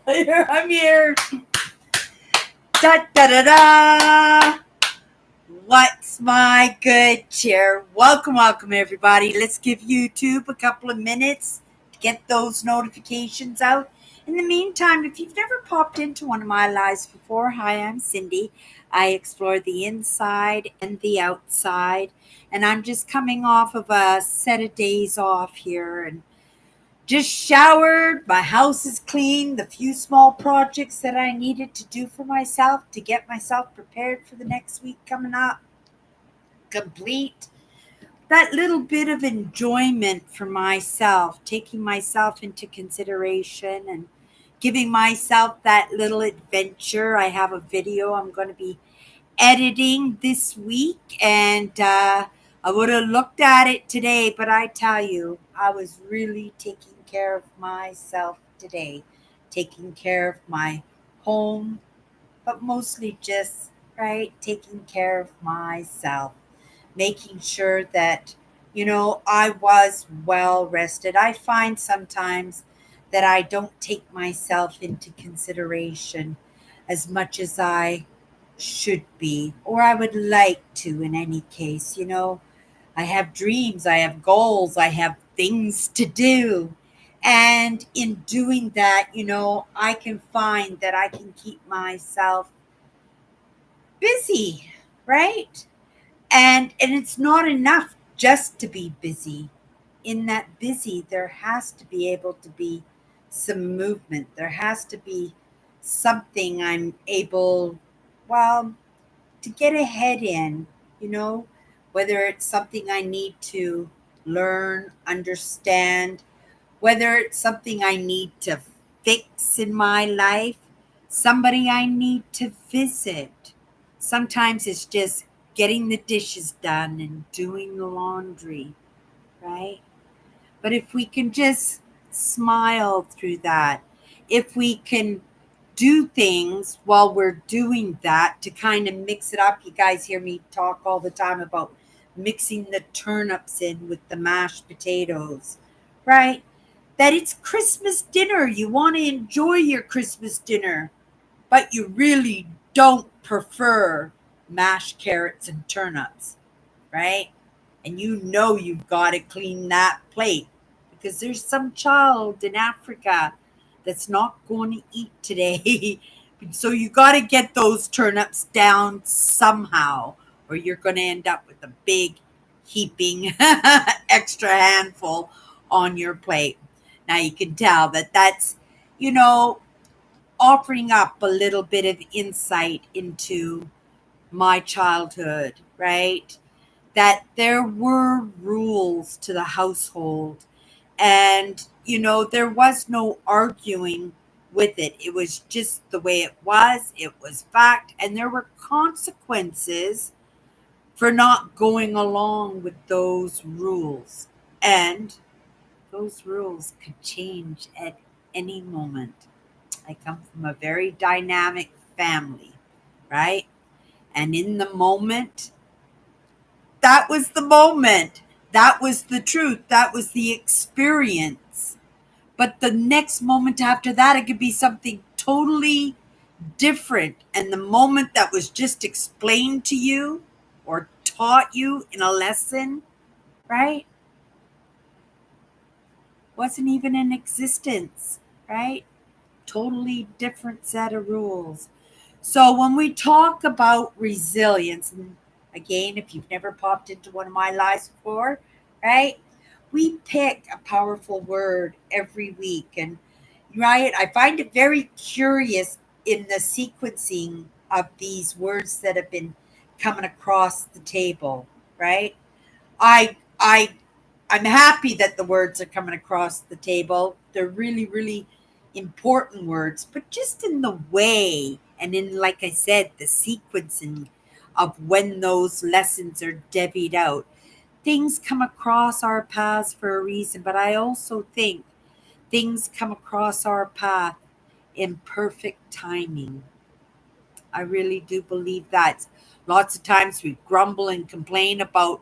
I'm here. Da da da da. What's my good cheer? Welcome, everybody. Let's give YouTube a couple of minutes to get those notifications out. In the meantime, if you've never popped into one of my lives before, hi, I'm Cindy. I explore the inside and the outside, and I'm just coming off of a set of days off here and just showered. My house is clean. The few small projects that I needed to do for myself to get myself prepared for the next week coming up complete. That little bit of enjoyment for myself, taking myself into consideration and giving myself that little adventure. I have a video I'm going to be editing this week, and I would have looked at it today, but I tell you, I was really taking care of myself today, taking care of my home, but mostly just, right, taking care of myself, making sure that, I was well rested. I find sometimes that I don't take myself into consideration as much as I should be, or I would like to in any case. I have dreams, I have goals, I have things to do. And in doing that, I can find that I can keep myself busy, right? And it's not enough just to be busy. In that busy, there has to be able to be some movement. There has to be something I'm able, well, to get ahead in, you know, whether it's something I need to learn, understand, whether it's something I need to fix in my life, somebody I need to visit. Sometimes it's just getting the dishes done and doing the laundry, right? But if we can just smile through that, if we can do things while we're doing that to kind of mix it up. You guys hear me talk all the time about mixing the turnips in with the mashed potatoes, right? That it's Christmas dinner. You want to enjoy your Christmas dinner, but you really don't prefer mashed carrots and turnips, right? And you've got to clean that plate because there's some child in Africa that's not going to eat today. So you got to get those turnips down somehow, or you're going to end up with a big heaping extra handful on your plate. Now you can tell that that's, you know, offering up a little bit of insight into my childhood, right? That there were rules to the household, and there was no arguing with it. It was just the way it was fact, and there were consequences for not going along with those rules, and those rules could change at any moment. I come from a very dynamic family, right? And in the moment, that was the moment. That was the truth. That was the experience. But the next moment after that, it could be something totally different. And the moment that was just explained to you or taught you in a lesson, right, wasn't even in existence, right? Totally different set of rules. So when we talk about resilience, and again, if you've never popped into one of my lives before, right, we pick a powerful word every week. And right, I find it very curious in the sequencing of these words that have been coming across the table, right? I I'm happy that the words are coming across the table. They're really, really important words, but just in the way and in, like I said, the sequencing of when those lessons are divvied out. Things come across our paths for a reason, but I also think things come across our path in perfect timing. I really do believe that. Lots of times we grumble and complain about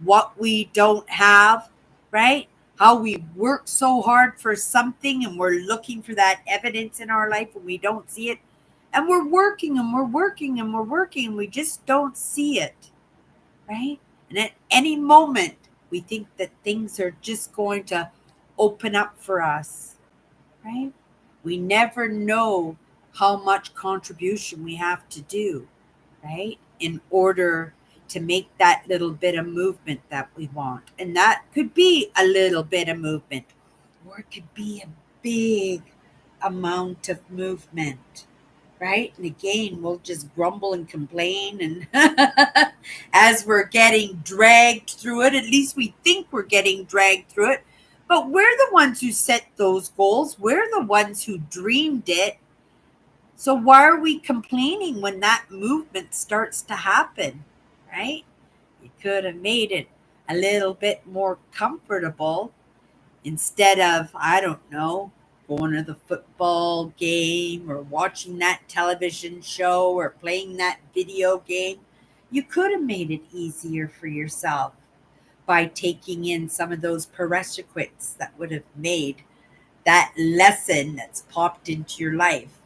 what we don't have, right? how we work so hard for something and we're looking for that evidence in our life and we don't see it. And we're working and we're working and we're working and we just don't see it, right? And at any moment, we think that things are just going to open up for us, right? We never know how much contribution we have to do, right? In order to make that little bit of movement that we want. And that could be a little bit of movement, or it could be a big amount of movement, right? And again, we'll just grumble and complain. And as we're getting dragged through it, at least we think we're getting dragged through it. But we're the ones who set those goals. We're the ones who dreamed it. So why are we complaining when that movement starts to happen, right? You could have made it a little bit more comfortable instead of, I don't know, going to the football game or watching that television show or playing that video game. You could have made it easier for yourself by taking in some of those prerequisites that would have made that lesson that's popped into your life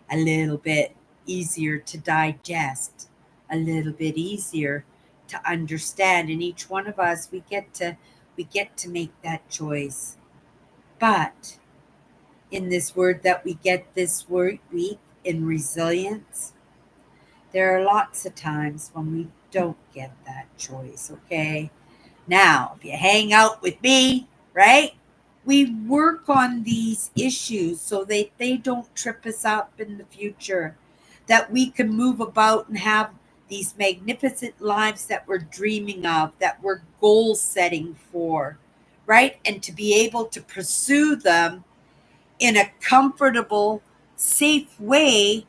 a little bit easier to digest, a little bit easier to understand. And each one of us, we get to make that choice. But in this word that we get this week in resilience, there are lots of times when we don't get that choice, okay? Now, if you hang out with me, right? We work on these issues so they don't trip us up in the future, that we can move about and have these magnificent lives that we're dreaming of, that we're goal setting for, right? And to be able to pursue them in a comfortable, safe way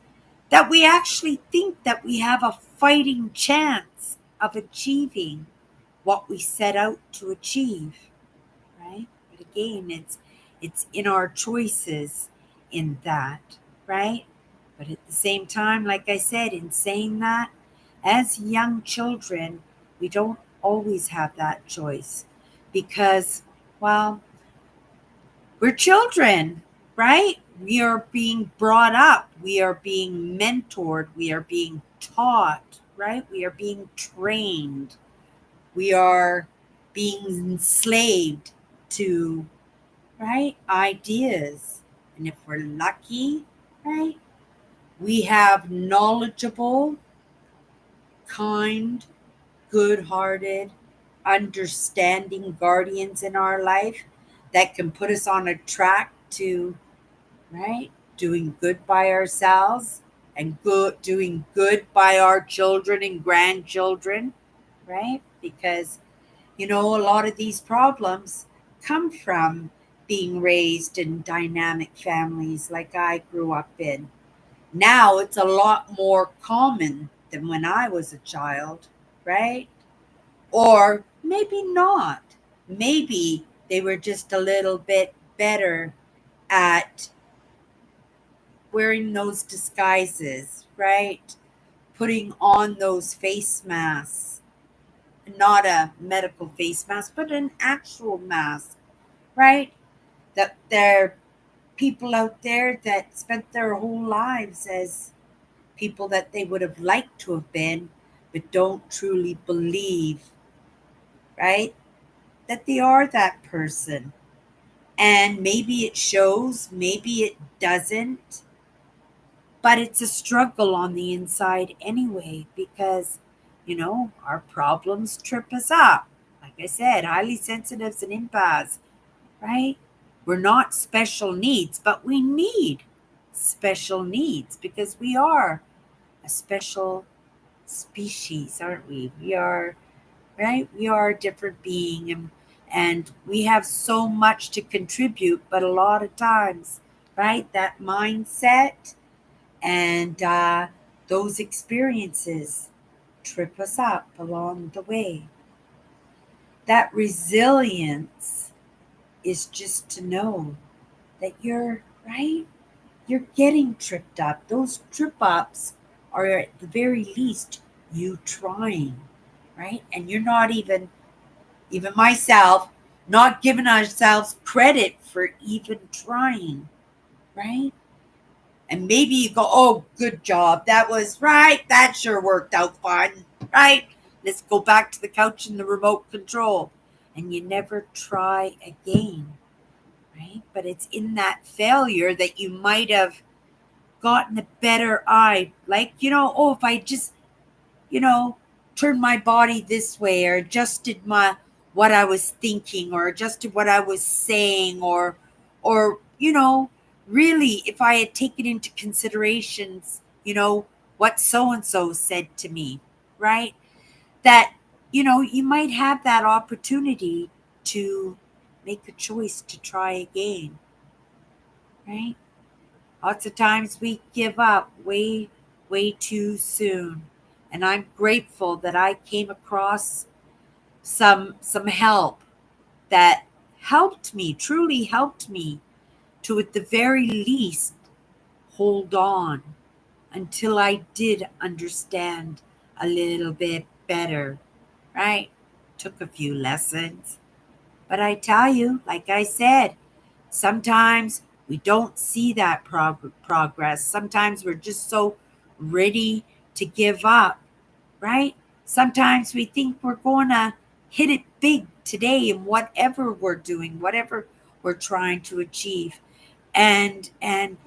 that we actually think that we have a fighting chance of achieving what we set out to achieve, right? But again, it's in our choices in that, right? But at the same time, like I said, in saying that, as young children, we don't always have that choice because, well, we're children, right? We are being brought up. We are being mentored. We are being taught, right? We are being trained. We are being enslaved to, right, ideas. And if we're lucky, right, we have knowledgeable, kind, good hearted, understanding guardians in our life that can put us on a track to, right, doing good by ourselves and doing good by our children and grandchildren, right? Because, a lot of these problems come from being raised in dynamic families like I grew up in. Now it's a lot more common than when I was a child, right? Or maybe not. Maybe they were just a little bit better at wearing those disguises, right? Putting on those face masks. Not a medical face mask, but an actual mask, right? That there are people out there that spent their whole lives as people that they would have liked to have been, but don't truly believe, right? That they are that person. And maybe it shows, maybe it doesn't, but it's a struggle on the inside anyway because, our problems trip us up. Like I said, highly sensitives and empaths, right? We're not special needs, but we need special needs because we are a special species, aren't we? We are, right? We are a different being and we have so much to contribute, but a lot of times, right? That mindset and those experiences trip us up along the way. That resilience is just to know that you're right, you're getting tripped up. Those trip ups are at the very least you trying, right? And you're not even myself, not giving ourselves credit for even trying, right? And maybe you go, oh, good job. That was right. That sure worked out fine, right? Let's go back to the couch and the remote control. And you never try again, right? But it's in that failure that you might have gotten a better eye. Like, oh, if I just, you know, turned my body this way or adjusted my what I was thinking or adjusted what I was saying or really if I had taken into considerations, what so and so said to me, right? That you might have that opportunity to make a choice to try again, right? Lots of times we give up way, way too soon. And I'm grateful that I came across some help that helped me, truly helped me to at the very least hold on until I did understand a little bit better, right? Took a few lessons. But I tell you, like I said, sometimes we don't see that progress. Sometimes we're just so ready to give up, right? Sometimes we think we're going to hit it big today in whatever we're doing, whatever we're trying to achieve. And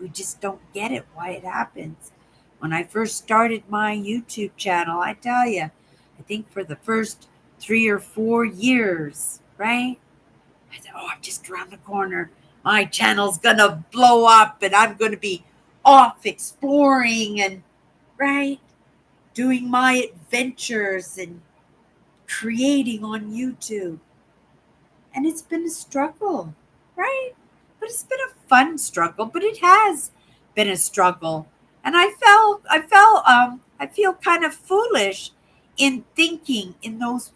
we just don't get it why it happens. When I first started my YouTube channel, I tell you, I think for the first 3 or 4 years, right? I said, oh, I'm just around the corner. My channel's going to blow up and I'm going to be off exploring and, right, doing my adventures and creating on YouTube. And it's been a struggle, right? But it's been a fun struggle, but it has been a struggle. And I feel kind of foolish in thinking in those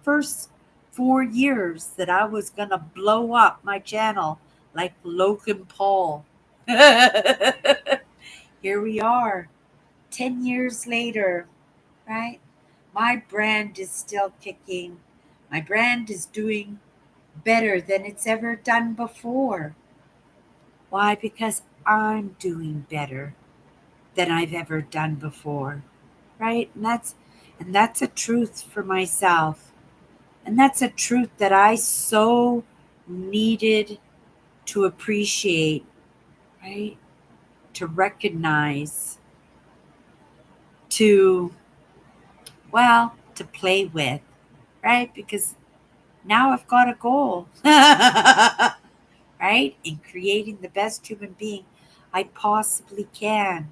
first 4 years that I was going to blow up my channel like Logan Paul. Here we are, 10 years later, right? My brand is still kicking. My brand is doing better than it's ever done before. Why? Because I'm doing better than I've ever done before, right? And that's a truth for myself. And that's a truth that I so needed to appreciate, right? To recognize, to to play with, right? Because now I've got a goal. Right? In creating the best human being I possibly can.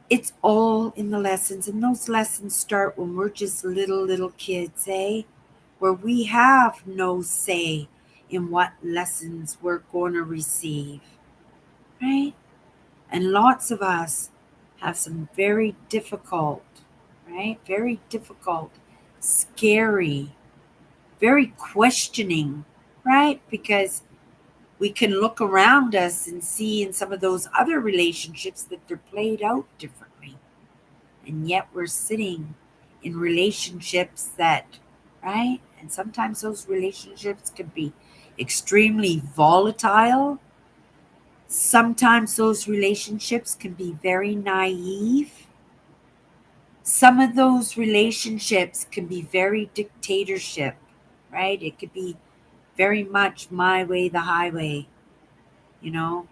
It's all in the lessons, and those lessons start when we're just little kids, eh? Where we have no say in what lessons we're going to receive, right? And lots of us have some very difficult, right? Very difficult, scary, very questioning, right? Because we can look around us and see in some of those other relationships that they're played out differently. And yet we're sitting in relationships that, right? And sometimes those relationships can be extremely volatile. Sometimes those relationships can be very naive. Some of those relationships can be very dictatorship, right? It could be very much my way, the highway, you know.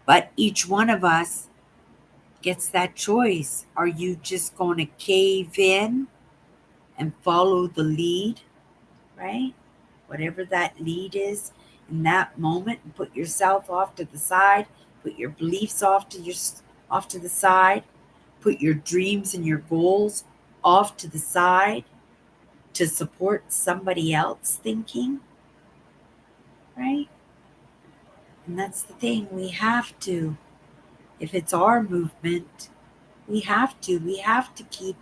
But each one of us gets that choice. Are you just going to cave in and follow the lead, right? Whatever that lead is in that moment, and put yourself off to the side, put your beliefs off to the side, put your dreams and your goals off to the side to support somebody else thinking, right? And that's the thing, we have to. If it's our movement, we have to keep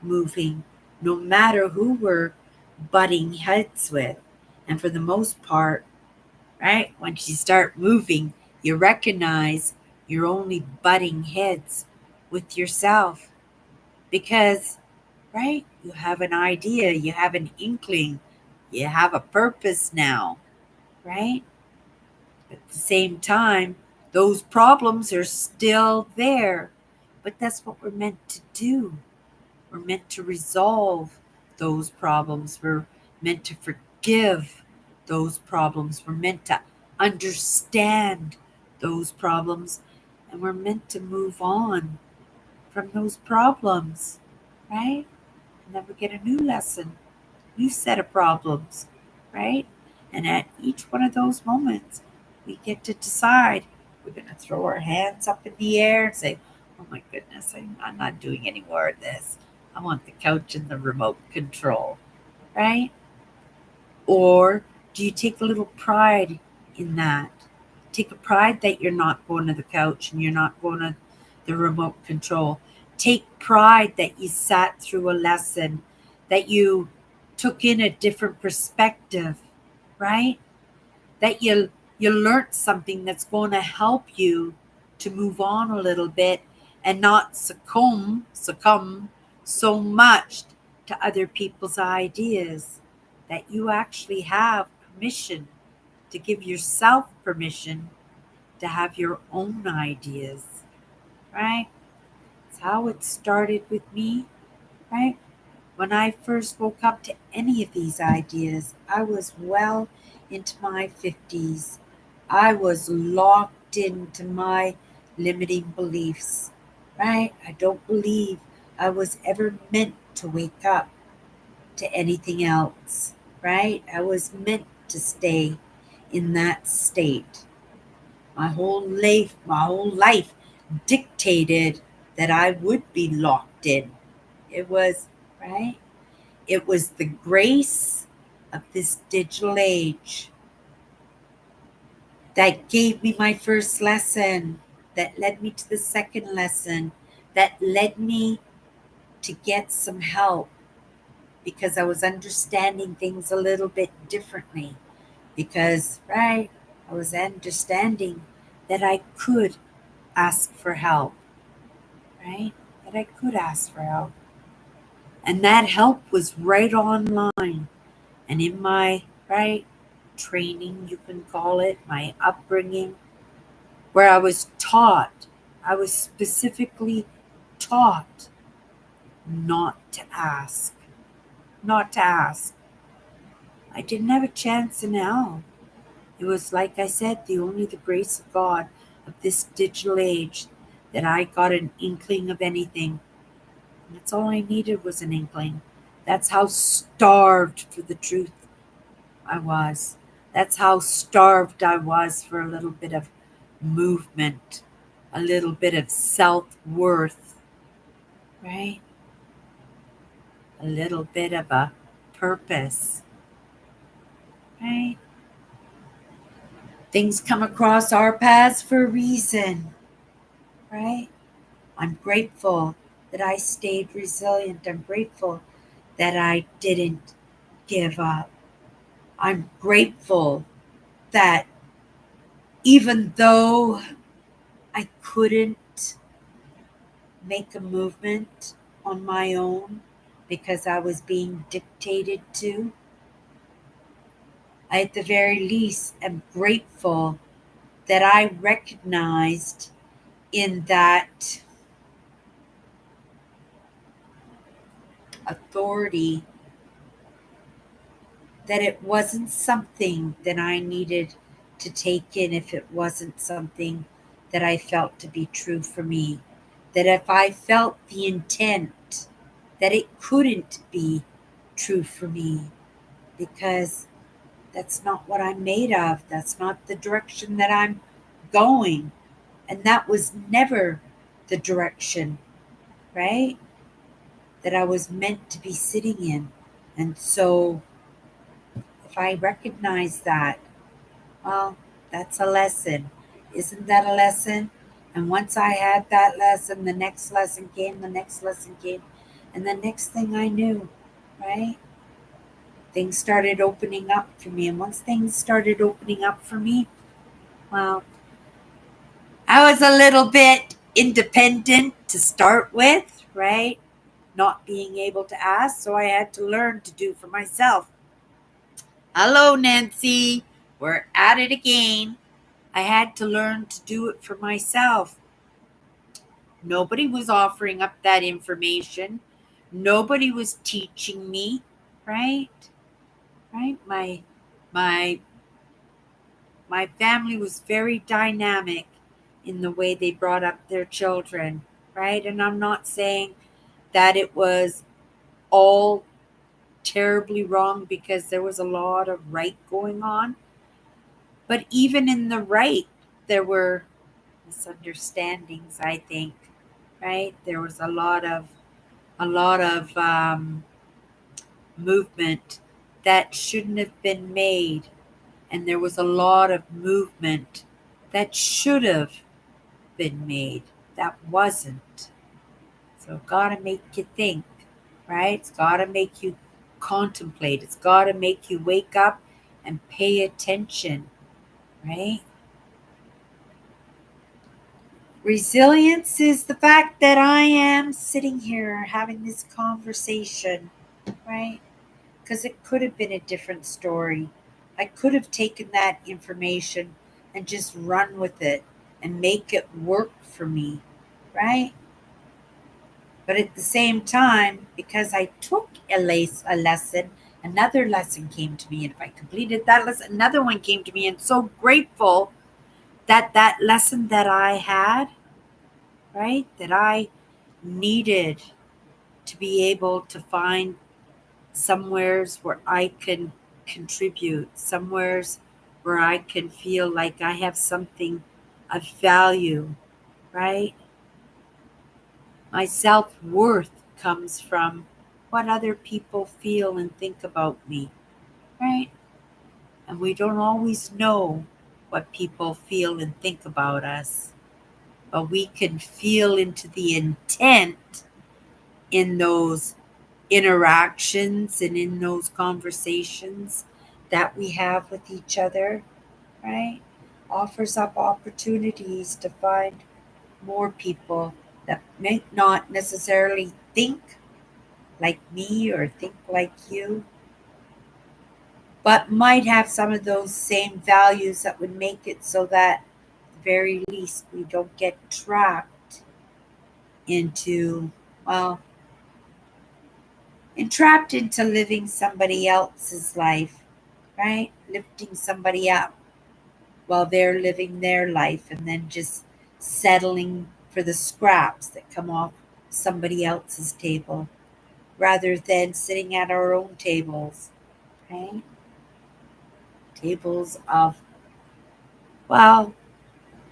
moving no matter who we're butting heads with. And for the most part, right, once you start moving, you recognize you're only butting heads with yourself because right? You have an idea, you have an inkling, you have a purpose now, right? At the same time, those problems are still there, but that's what we're meant to do. We're meant to resolve those problems. We're meant to forgive those problems. We're meant to understand those problems. And we're meant to move on from those problems, right? And then we get a new lesson, new set of problems, right? And at each one of those moments, we get to decide we're going to throw our hands up in the air and say, oh my goodness, I'm not doing any more of this. I want the couch and the remote control, right? Or do you take a little pride in that? Take a pride that you're not going to the couch and you're not going to the remote control. Take pride that you sat through a lesson, that you took in a different perspective, right? That you learned something that's going to help you to move on a little bit and not succumb so much to other people's ideas, that you actually have permission to give yourself permission to have your own ideas, right? It's how it started with me, right? When I first woke up to any of these ideas, I was well into my 50s. I was locked into my limiting beliefs, right? I don't believe I was ever meant to wake up to anything else, right? I was meant to stay in that state. My whole life dictated that I would be locked in. It was, right? It was the grace of this digital age that gave me my first lesson, that led me to the second lesson, that led me to get some help because I was understanding things a little bit differently. Because, right, I was understanding that I could ask for help, right? That I could ask for help. And that help was right online. And in my, right, training, you can call it, my upbringing, where I was specifically taught not to ask, not to ask. I didn't have a chance in hell. It was, like I said, only the grace of God of this digital age that I got an inkling of anything. And that's all I needed was an inkling. That's how starved for the truth I was. That's how starved I was for a little bit of movement, a little bit of self worth, right? A little bit of a purpose, right? Things come across our paths for a reason, right? I'm grateful that I stayed resilient. I'm grateful that I didn't give up. I'm grateful that even though I couldn't make a movement on my own because I was being dictated to, I at the very least am grateful that I recognized in that authority that it wasn't something that I needed to take in if it wasn't something that I felt to be true for me. That if I felt the intent, that it couldn't be true for me because that's not what I'm made of. That's not the direction that I'm going. And that was never the direction, right? That I was meant to be sitting in. And so if I recognize that, well, that's a lesson. Isn't that a lesson? And once I had that lesson, the next lesson came, the next lesson came, and the next thing I knew, right? Things started opening up for me. And once things started opening up for me, well, I was a little bit independent to start with, right? not being able to ask, so I had to learn to do for myself. Hello, Nancy. We're at it again. I had to learn to do it for myself. Nobody was offering up that information. Nobody was teaching me, right? Right? My my family was very dynamic in the way they brought up their children, right? And I'm not saying that it was all terribly wrong, because there was a lot of right going on. But even in the right, there were misunderstandings, I think, right? There was a lot of movement that shouldn't have been made, and there was a lot of movement that should have been made that wasn't. So it got to make you think, right? It's got to make you contemplate. It's got to make you wake up and pay attention, right? Resilience is the fact that I am sitting here having this conversation, right? Because it could have been a different story. I could have taken that information and just run with it and make it work for me, right? But at the same time, because I took a lesson, another lesson came to me. And if I completed that lesson, another one came to me. And so grateful that that lesson that I had, right, that I needed to be able to find somewheres where I can contribute, somewheres where I can feel like I have something of value, right? My self worth comes from what other people feel and think about me, right? And we don't always know what people feel and think about us, but we can feel into the intent in those interactions and in those conversations that we have with each other, right? Offers up opportunities to find more people that may not necessarily think like me or think like you, but might have some of those same values that would make it so that, at the very least, we don't get trapped into, well, entrapped into living somebody else's life, right? Lifting somebody up while they're living their life and then just settling for the scraps that come off somebody else's table rather than sitting at our own tables, right? Tables of, well,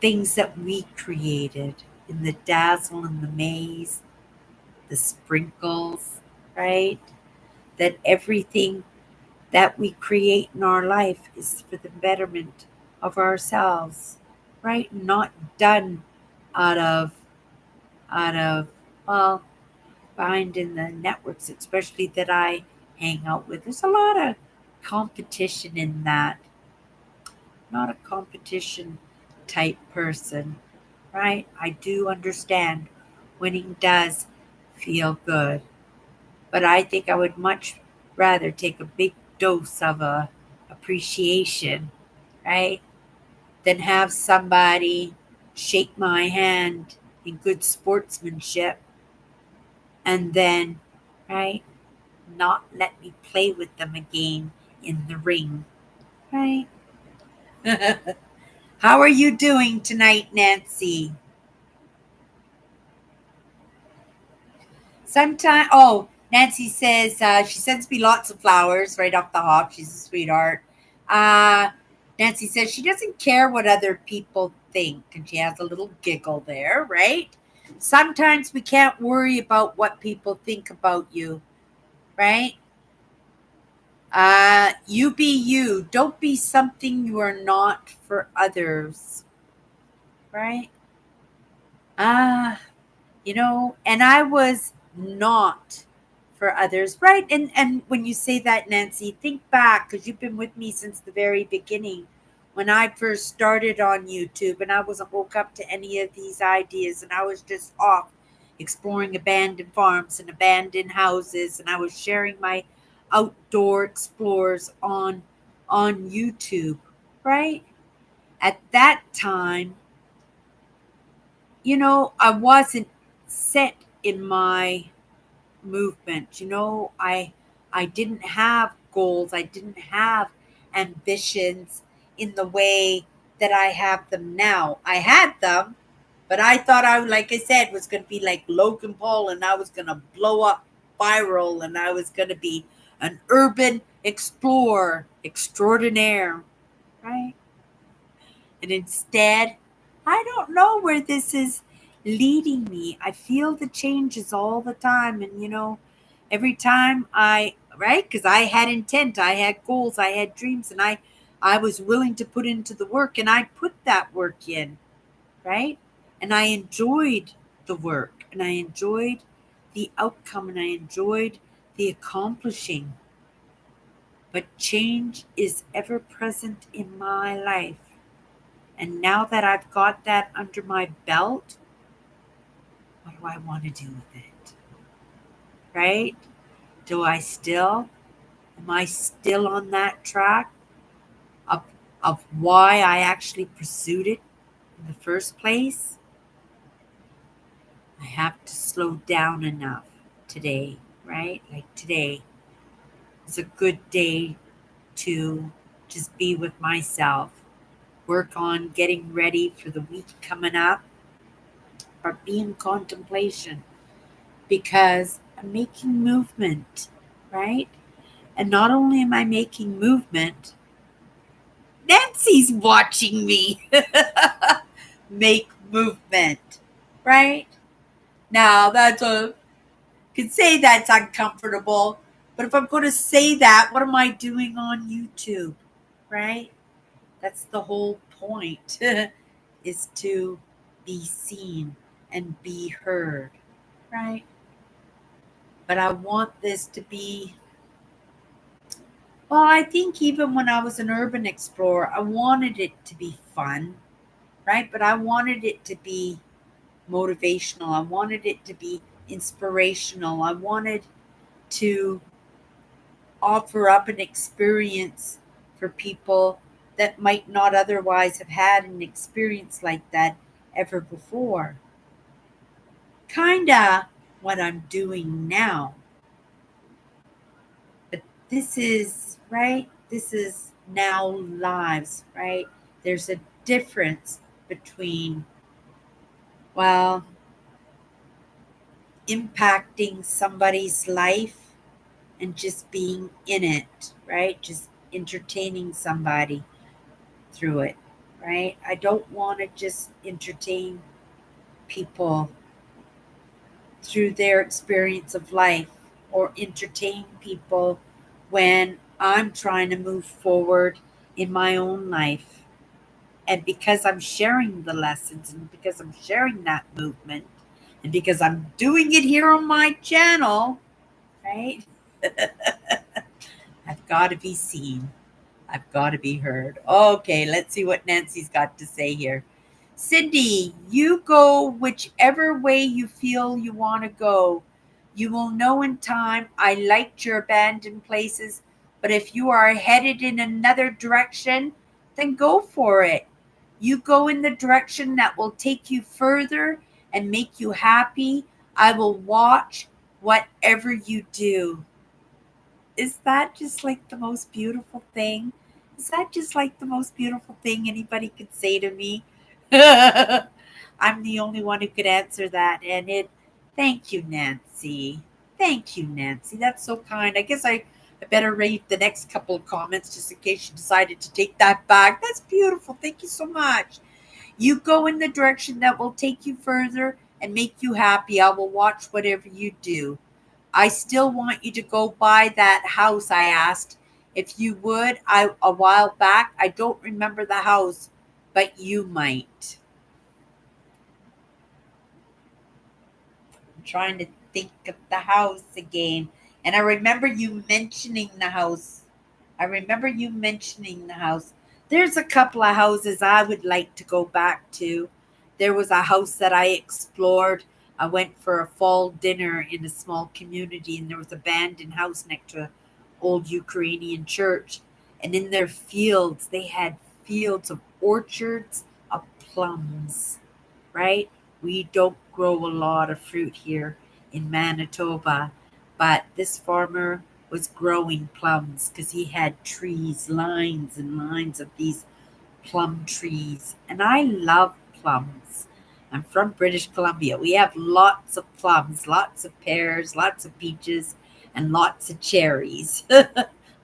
things that we created in the dazzle and the maze, the sprinkles, right? That everything that we create in our life is for the betterment of ourselves, right? Not done out of out of well, find in the networks, especially that I hang out with. There's a lot of competition in that. Not a competition type person, right? I do understand winning does feel good, but I think I would much rather take a big dose of appreciation, right? Than have somebody shake my hand in good sportsmanship and then, right, not let me play with them again in the ring, right? How are you doing tonight, Nancy? Sometime. Oh, Nancy says she sends me lots of flowers right off the hop. She's a sweetheart. Uh, Nancy says she doesn't care what other people think, and she has a little giggle there, right? Sometimes we can't worry about what people think about you, right? You be you. Don't be something you are not for others, right? Ah, and I was not for others, right? And when you say that, Nancy, think back, because you've been with me since the very beginning, when I first started on YouTube and I wasn't woke up to any of these ideas and I was just off exploring abandoned farms and abandoned houses, and I was sharing my outdoor explores on YouTube, right? At that time, I wasn't set in my movement. I didn't have goals. I didn't have ambitions in the way that I have them now. I had them, but I thought like I said, was going to be like Logan Paul, and I was going to blow up viral, and I was going to be an urban explorer extraordinaire, right? And instead, I don't know where this is leading me. I feel the changes all the time. And, every time right? Because I had intent, I had goals, I had dreams, and I was willing to put into the work, and I put that work in, right? And I enjoyed the work, and I enjoyed the outcome, and I enjoyed the accomplishing. But change is ever present in my life. And now that I've got that under my belt, what do I want to do with it? Right? Am I still on that track of, of why I actually pursued it in the first place? I have to slow down enough today, right? Like today is a good day to just be with myself, work on getting ready for the week coming up, or be in contemplation because I'm making movement, right? And not only am I making movement, Nancy's watching me make movement, right? Now, could say that's uncomfortable, but if I'm going to say that, what am I doing on YouTube, right? That's the whole point, is to be seen and be heard, right? But I want this to be, well, I think even when I was an urban explorer, I wanted it to be fun, right? But I wanted it to be motivational. I wanted it to be inspirational. I wanted to offer up an experience for people that might not otherwise have had an experience like that ever before. Kinda what I'm doing now. But this is, right? This is now lives, right? There's a difference between, well, impacting somebody's life and just being in it, right? Just entertaining somebody through it, right? I don't want to just entertain people through their experience of life or entertain people when I'm trying to move forward in my own life. And because I'm sharing the lessons and because I'm sharing that movement and because I'm doing it here on my channel, right? I've got to be seen. I've got to be heard. Okay, let's see what Nancy's got to say here. Cindy, you go whichever way you feel you want to go. You will know in time. I liked your abandoned places, but if you are headed in another direction, then go for it. You go in the direction that will take you further and make you happy. I will watch whatever you do. Is that just like the most beautiful thing? Is that just like the most beautiful thing anybody could say to me? I'm the only one who could answer that. Thank you, Nancy. Thank you, Nancy. That's so kind. I guess I better read the next couple of comments just in case you decided to take that back. That's beautiful. Thank you so much. You go in the direction that will take you further and make you happy. I will watch whatever you do. I still want you to go buy that house I asked if you would. A while back, I don't remember the house, but you might. I'm trying to think of the house again. And I remember you mentioning the house. There's a couple of houses I would like to go back to. There was a house that I explored I went for a fall dinner in a small community, and there was a abandoned house next to an old Ukrainian church. And in their fields, they had fields of orchards of plums, right? We don't grow a lot of fruit here in Manitoba, but this farmer was growing plums because he had trees, lines and lines of these plum trees. And I love plums. I'm from British Columbia. We have lots of plums, lots of pears, lots of peaches, and lots of cherries.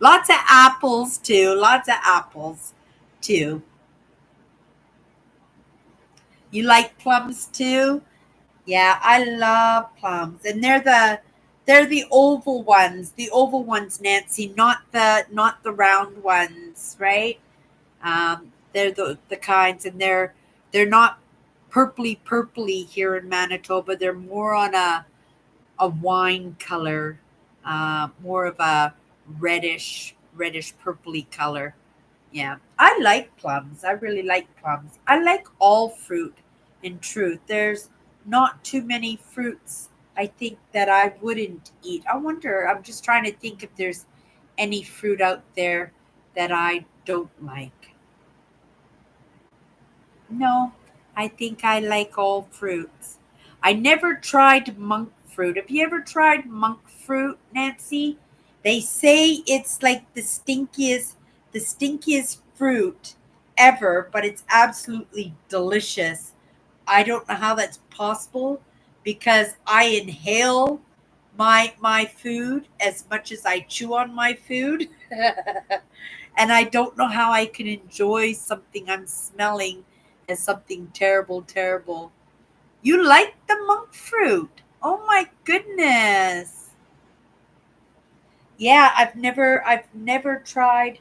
Lots of apples too. Lots of apples too. You like plums too? Yeah, I love plums. And they're the oval ones. The oval ones, Nancy, not the round ones, right? They're the kinds, and they're not purpley here in Manitoba. They're more on a wine color, more of a reddish purpley color. Yeah, I like plums. I really like plums. I like all fruit. In truth, there's not too many fruits I think that I wouldn't eat. I wonder. I'm just trying to think if there's any fruit out there that I don't like. No, I think I like all fruits. I never tried monk fruit. Have you ever tried monk fruit, Nancy? They say it's like the stinkiest fruit ever, but it's absolutely delicious. I don't know how that's possible because I inhale my food as much as I chew on my food. And I don't know how I can enjoy something I'm smelling as something terrible, terrible. You like the monk fruit? Oh my goodness. Yeah, I've never tried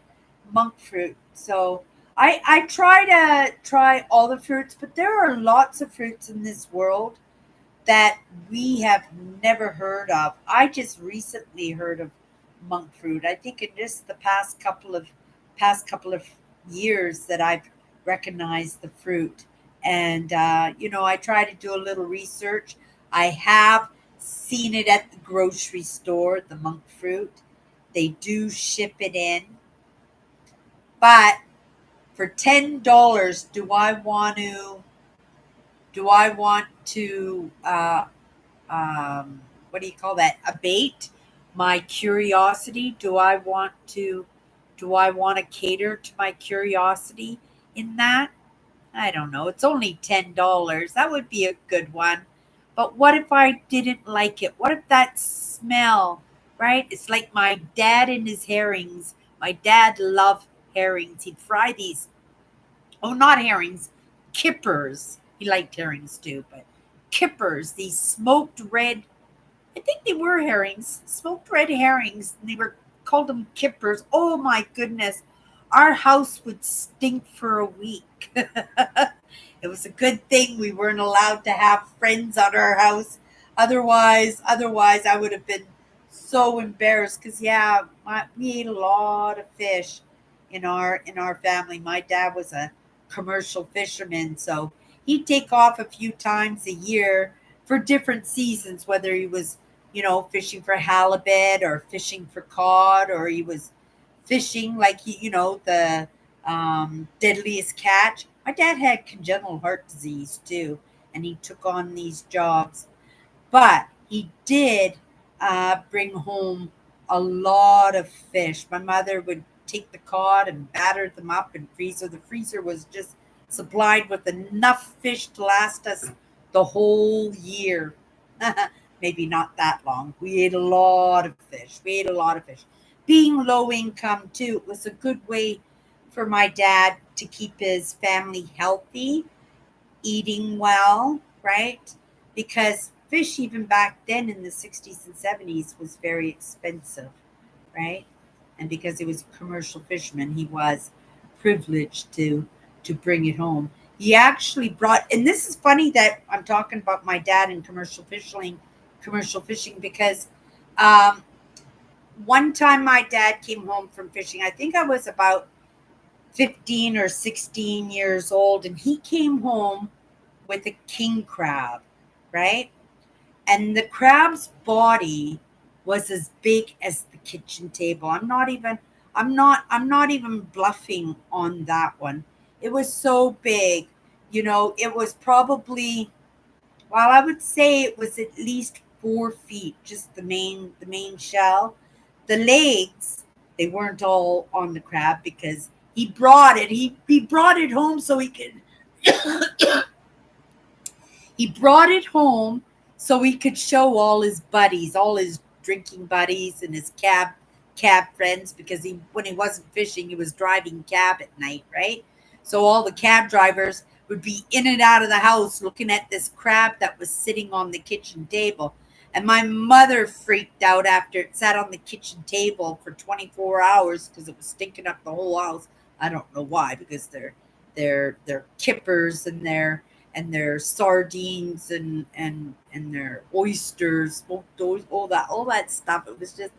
monk fruit. So I try to try all the fruits, but there are lots of fruits in this world that we have never heard of. I just recently heard of monk fruit. I think in just the past couple of years that I've recognized the fruit. And I try to do a little research. I have seen it at the grocery store, the monk fruit. They do ship it in, but for $10, do I want to what do you call that, abate my curiosity? Do I want to cater to my curiosity in that? I don't know. It's only $10. That would be a good one. But what if I didn't like it? What if that smell, right? It's like my dad and his herrings. My dad loved herrings. He'd fry these, oh, not herrings, kippers. He liked herrings too, but kippers, these smoked red, I think they were herrings, smoked red herrings. And they were called them kippers. Oh my goodness. Our house would stink for a week. It was a good thing we weren't allowed to have friends at our house. Otherwise, I would have been so embarrassed. Because yeah, we ate a lot of fish in our family. My dad was a commercial fisherman, so he'd take off a few times a year for different seasons, whether he was fishing for halibut or fishing for cod, or he was fishing like the deadliest catch. My dad had congenital heart disease too, and he took on these jobs, but he did bring home a lot of fish. My mother would take the cod and batter them up in freezer. The freezer was just supplied with enough fish to last us the whole year. Maybe not that long. We ate a lot of fish. We ate a lot of fish. Being low income too, it was a good way for my dad to keep his family healthy, eating well, right? Because fish, even back then in the 60s and 70s, was very expensive, right? And because he was a commercial fisherman, he was privileged to bring it home. He actually brought, and this is funny that I'm talking about my dad and commercial fishing because um, one time my dad came home from fishing. I think I was about 15 or 16 years old, and he came home with a king crab, right? and the crab's body was as big as the kitchen table. I'm not even bluffing on that one. It was so big. It was probably, well, I would say it was at least 4 feet, just the main shell. The legs, they weren't all on the crab because he brought it. He brought it home so he brought it home so he could show all his buddies, all his drinking buddies and his cab friends, because he when he wasn't fishing, he was driving cab at night, right? So all the cab drivers would be in and out of the house looking at this crab that was sitting on the kitchen table. And my mother freaked out after it sat on the kitchen table for 24 hours because it was stinking up the whole house. I don't know why, because they're kippers and their sardines and their oysters, smoked all that stuff. It was just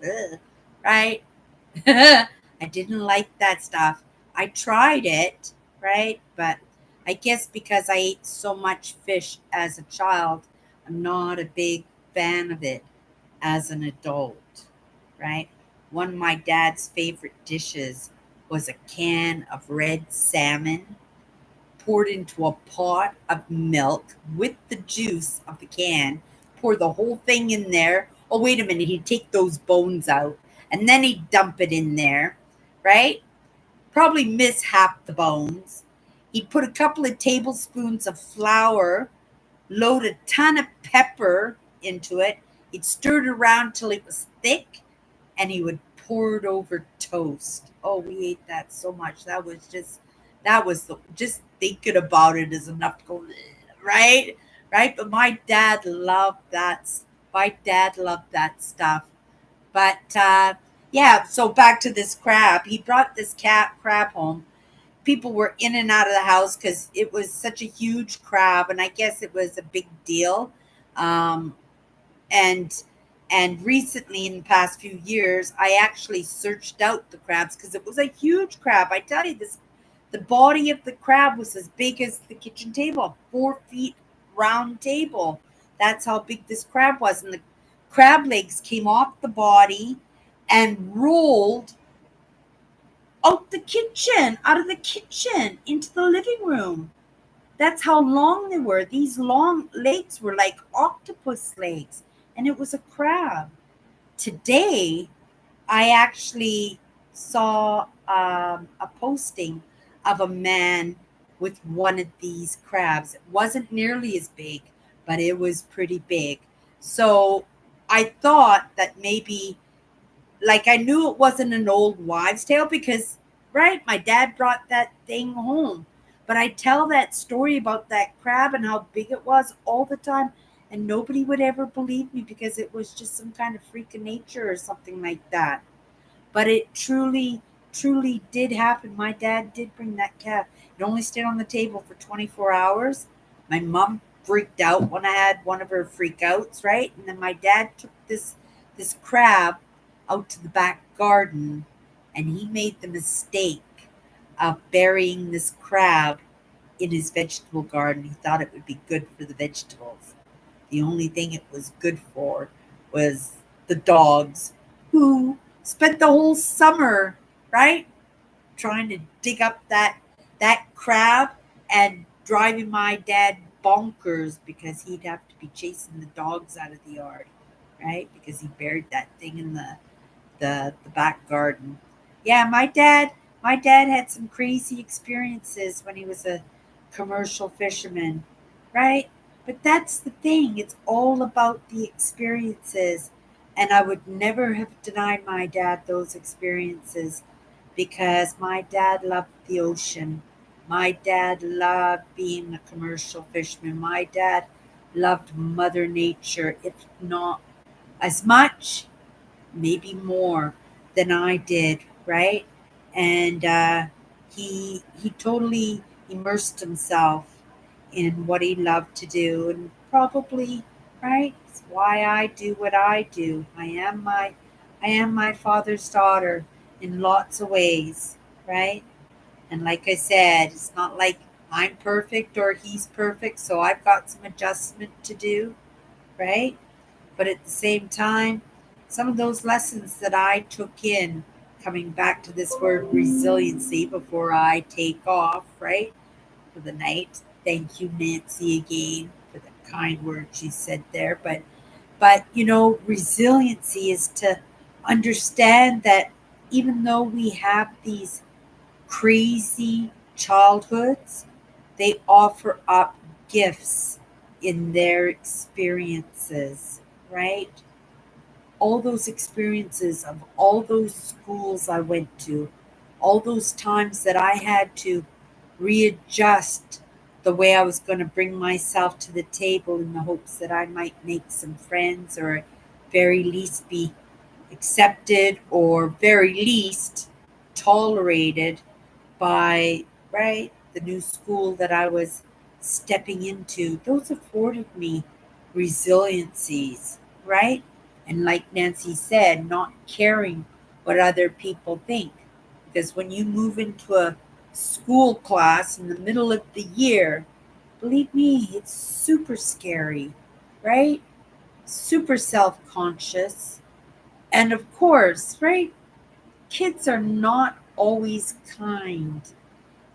right. I didn't like that stuff. I tried it, right, but I guess because I ate so much fish as a child, I'm not a big fan of it as an adult, right? One of my dad's favorite dishes was a can of red salmon poured into a pot of milk with the juice of the can, pour the whole thing in there. Oh, wait a minute, he'd take those bones out and then he'd dump it in there, right? Probably miss half the bones. He'd put a couple of tablespoons of flour, load a ton of pepper into it. He'd stir it around till it was thick, and he would pour it over toast. Oh, we ate that so much. Just thinking about it is enough to go, right? Right? But my dad loved that stuff. But yeah, so back to this crab. He brought this cat crab home. People were in and out of the house because it was such a huge crab, and I guess it was a big deal. Um, and and recently, in the past few years, I actually searched out the crabs because it was a huge crab. I tell you this, the body of the crab was as big as the kitchen table, 4 feet round table. That's how big this crab was, and the crab legs came off the body and rolled out of the kitchen into the living room. That's how long they were. These long legs were like octopus legs, and it was a crab. Today, I actually saw a posting of a man with one of these crabs. It wasn't nearly as big, but it was pretty big. So I thought that maybe, like, I knew it wasn't an old wives' tale because, right, my dad brought that thing home. But I tell that story about that crab and how big it was all the time, and nobody would ever believe me because it was just some kind of freak of nature or something like that. But it truly, truly did happen. My dad did bring that cat. It only stayed on the table for 24 hours. My mom freaked out when I had one of her freak outs, right? And then my dad took this crab out to the back garden, and he made the mistake of burying this crab in his vegetable garden. He thought it would be good for the vegetables. The only thing it was good for was the dogs, who spent the whole summer, right, trying to dig up that crab and driving my dad bonkers because he'd have to be chasing the dogs out of the yard, right? Because he buried that thing in the back garden. Yeah, my dad had some crazy experiences when he was a commercial fisherman, right? But that's the thing. It's all about the experiences. And I would never have denied my dad those experiences because my dad loved the ocean. My dad loved being a commercial fisherman. My dad loved Mother Nature, if not as much, maybe more than I did, right? And he totally immersed himself in what he loved to do, and probably, right, it's why I do what I do. I am my father's daughter in lots of ways, right? And like I said, it's not like I'm perfect or he's perfect, so I've got some adjustment to do, right? But at the same time, some of those lessons that I took in, coming back to this word resiliency before I take off, right, for the night. Thank you, Nancy, again for the kind words she said there. But resiliency is to understand that even though we have these crazy childhoods, they offer up gifts in their experiences, right? All those experiences of all those schools I went to, all those times that I had to readjust the way I was going to bring myself to the table in the hopes that I might make some friends or at very least be accepted or very least tolerated by, right, the new school that I was stepping into. Those afforded me resiliencies, right? And like Nancy said, not caring what other people think. Because when you move into a school class in the middle of the year, believe me, it's super scary, right? Super self conscious. And of course, right, kids are not always kind.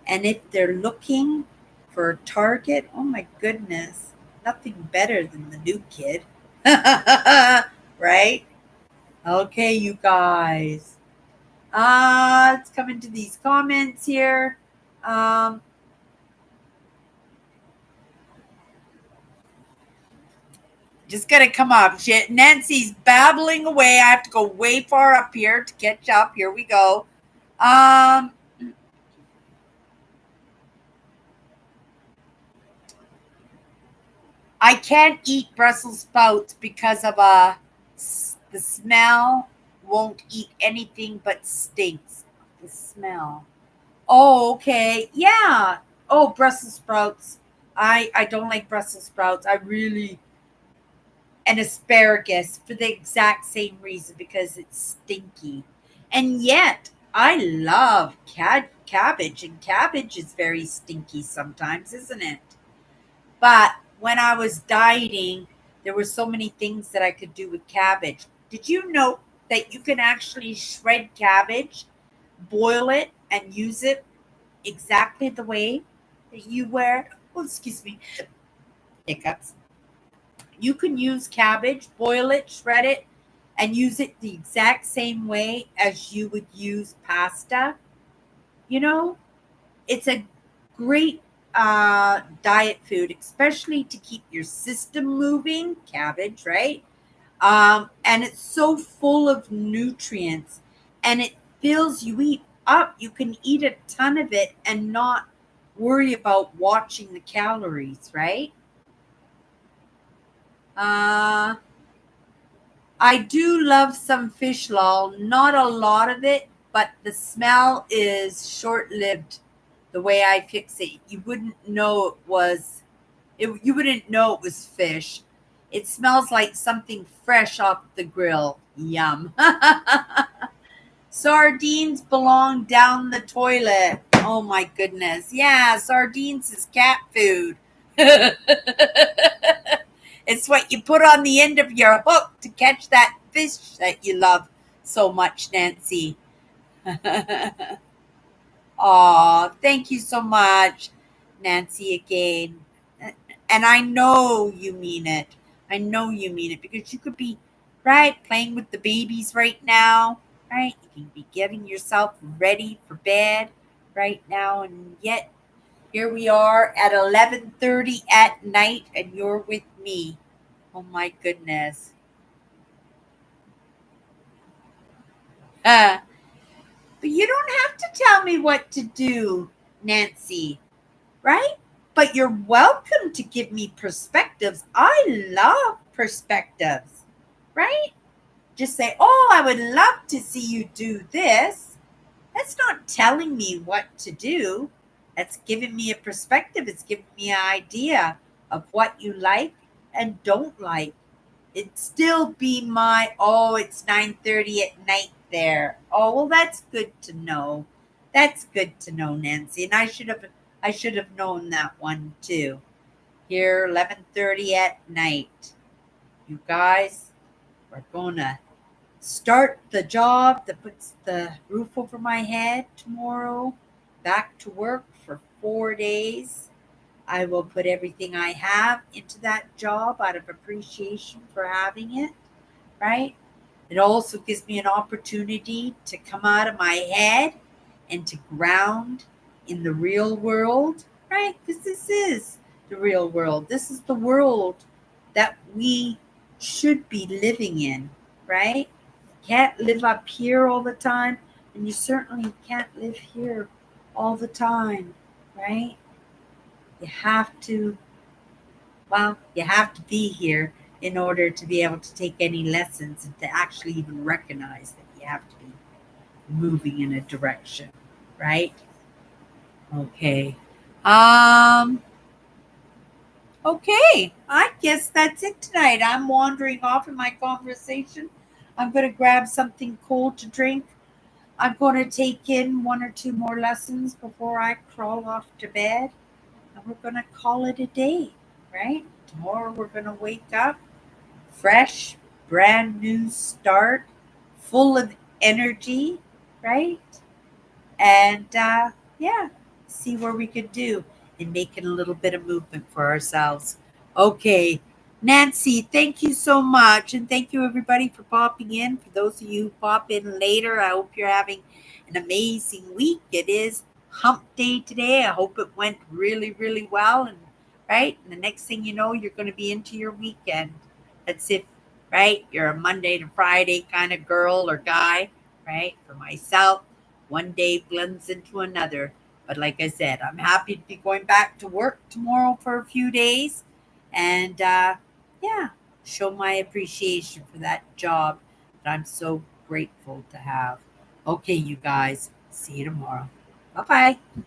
And if they're looking for a target, oh my goodness, nothing better than the new kid. Right? Okay, you guys. Let's come into these comments here. Um, just gotta come up. Nancy's babbling away. I have to go way far up here to catch up. Here we go. Um, I can't eat Brussels sprouts because of the smell. Won't eat anything but stinks. The smell. Oh, okay. Yeah. Oh, Brussels sprouts. I don't like Brussels sprouts. I really and asparagus for the exact same reason because it's stinky. And yet, I love cabbage, and cabbage is very stinky sometimes, isn't it? But when I was dieting, there were so many things that I could do with cabbage. Did you know that you can actually shred cabbage, boil it, and use it exactly the way that you wear? Oh, excuse me, hiccups. You can use cabbage, boil it, shred it, and use it the exact same way as you would use pasta. You know, it's a great diet food, especially to keep your system moving. Cabbage, right? And it's so full of nutrients, and it fills you eat up. You can eat a ton of it and not worry about watching the calories, right? Uh, I do love some fish lol, not a lot of it, but the smell is short lived. The way I fix it, you wouldn't know you wouldn't know it was fish. It smells like something fresh off the grill. Yum. Sardines belong down the toilet. Oh my goodness. Yeah, sardines is cat food. It's what you put on the end of your hook to catch that fish that you love so much, Nancy. Aw, thank you so much, Nancy, again. And I know you mean it. I know you mean it because you could be, right, playing with the babies right now, right? You can be getting yourself ready for bed right now, and yet here we are at 11:30 at night, and you're with me. Oh my goodness. Uh, but you don't have to tell me what to do, Nancy, right? But you're welcome to give me perspectives. I love perspectives, right? Just say, oh, I would love to see you do this. That's not telling me what to do. That's giving me a perspective. It's giving me an idea of what you like and don't like. It'd still be my, oh, it's 9:30 at night there. Oh, well, that's good to know. That's good to know, Nancy. And I should have known that one too. Here, 11:30 at night. You guys, We're going to start the job that puts the roof over my head tomorrow. Back to work for 4 days. I will put everything I have into that job out of appreciation for having it, right? It also gives me an opportunity to come out of my head and to ground in the real world, right? Because this is the real world. This is the world that we should be living in, right? Can't live up here all the time, and you certainly can't live here all the time, right? You have to, well, you have to be here in order to be able to take any lessons and to actually even recognize that you have to be moving in a direction, right? Okay. Um, okay. I guess that's it tonight. I'm wandering off in my conversation. I'm going to grab something cold to drink. I'm going to take in one or two more lessons before I crawl off to bed. And we're going to call it a day, right? Tomorrow we're going to wake up fresh, brand new start, full of energy, right? And yeah, see where we could do in making a little bit of movement for ourselves. Okay, Nancy, thank you so much. And thank you, everybody, for popping in. For those of you who pop in later, I hope you're having an amazing week. It is hump day today. I hope it went really, really well. And right, and the next thing you know, you're going to be into your weekend. That's if, right, you're a Monday to Friday kind of girl or guy, right? For myself, one day blends into another. But like I said, I'm happy to be going back to work tomorrow for a few days and yeah, show my appreciation for that job that I'm so grateful to have. Okay, you guys, see you tomorrow. Bye bye.